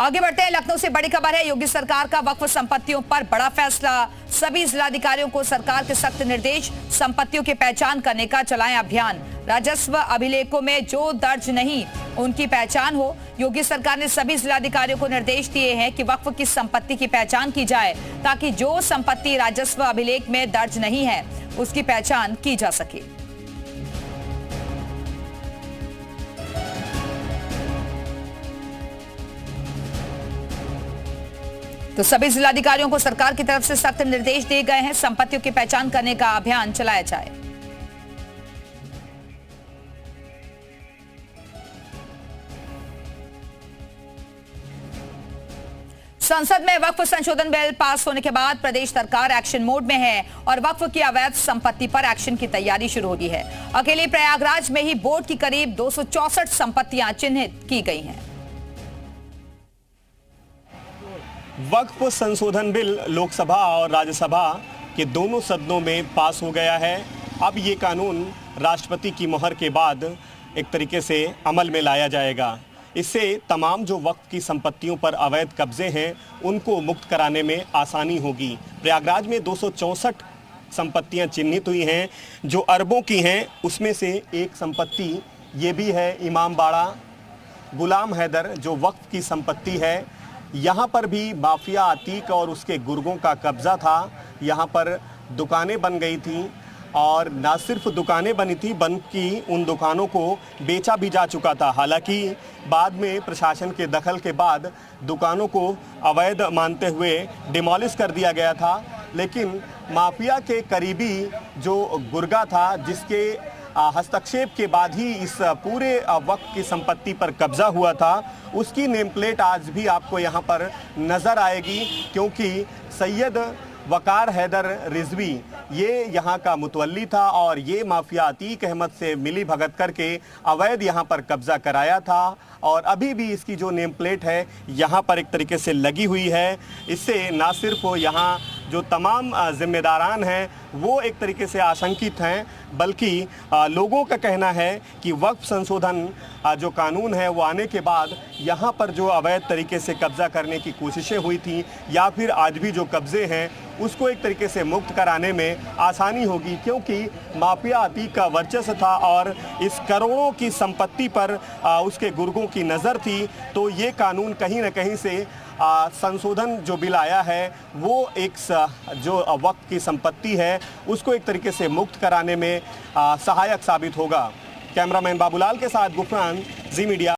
आगे बढ़ते हैं। लखनऊ से बड़ी खबर है। योगी सरकार का वक्फ संपत्तियों पर बड़ा फैसला। सभी जिलाधिकारियों को सरकार के सख्त निर्देश। संपत्तियों की पहचान करने का चलाएं अभियान। राजस्व अभिलेखों में जो दर्ज नहीं उनकी पहचान हो। योगी सरकार ने सभी जिलाधिकारियों को निर्देश दिए हैं कि वक्फ की संपत्ति की पहचान की जाए, ताकि जो संपत्ति राजस्व अभिलेख में दर्ज नहीं है उसकी पहचान की जा सके। तो सभी जिलाधिकारियों को सरकार की तरफ से सख्त निर्देश दिए गए हैं। संपत्तियों की पहचान करने का अभियान चलाया जाए। संसद में वक्फ संशोधन बिल पास होने के बाद प्रदेश सरकार एक्शन मोड में है और वक्फ की अवैध संपत्ति पर एक्शन की तैयारी शुरू हो गई है। अकेले प्रयागराज में ही बोर्ड की करीब 264 संपत्तियां चिन्हित की गई हैं। वक्फ संशोधन बिल लोकसभा और राज्यसभा के दोनों सदनों में पास हो गया है। अब ये कानून राष्ट्रपति की मुहर के बाद एक तरीके से अमल में लाया जाएगा। इससे तमाम जो वक्फ की संपत्तियों पर अवैध कब्जे हैं उनको मुक्त कराने में आसानी होगी। प्रयागराज में 264 संपत्तियां चिन्हित हुई हैं जो अरबों की हैं। उसमें से एक संपत्ति ये भी है इमाम बाड़ा गुलाम हैदर, जो वक्फ की संपत्ति है। यहाँ पर भी माफिया अतीक और उसके गुर्गों का कब्जा था। यहाँ पर दुकानें बन गई थीं और ना सिर्फ दुकानें बनी थी बल्कि उन दुकानों को बेचा भी जा चुका था। हालांकि बाद में प्रशासन के दखल के बाद दुकानों को अवैध मानते हुए डिमोलिश कर दिया गया था। लेकिन माफिया के करीबी जो गुर्गा था, जिसके हस्तक्षेप के बाद ही इस पूरे वक्फ की संपत्ति पर कब्जा हुआ था, उसकी नेम प्लेट आज भी आपको यहाँ पर नज़र आएगी, क्योंकि सैयद वकार हैदर रिजवी ये यहाँ का मुतवल्ली था और ये माफिया अतीक अहमद से मिली भगत करके अवैध यहाँ पर कब्जा कराया था। और अभी भी इसकी जो नेम प्लेट है यहाँ पर एक तरीके से लगी हुई है। इससे ना सिर्फ यहाँ जो तमाम जिम्मेदारान हैं वो एक तरीके से आशंकित हैं, बल्कि लोगों का कहना है कि वक्फ संशोधन जो कानून है वो आने के बाद यहाँ पर जो अवैध तरीके से कब्जा करने की कोशिशें हुई थी या फिर आज भी जो कब्जे हैं उसको एक तरीके से मुक्त कराने में आसानी होगी, क्योंकि माफिया अतीक का वर्चस्व था और इस करोड़ों की संपत्ति पर उसके गुर्गों की नज़र थी। तो ये कानून कहीं ना कहीं से संशोधन जो बिल आया है वो एक जो वक्फ की संपत्ति है उसको एक तरीके से मुक्त कराने में सहायक साबित होगा। कैमरामैन बाबूलाल के साथ गुफरान, जी मीडिया।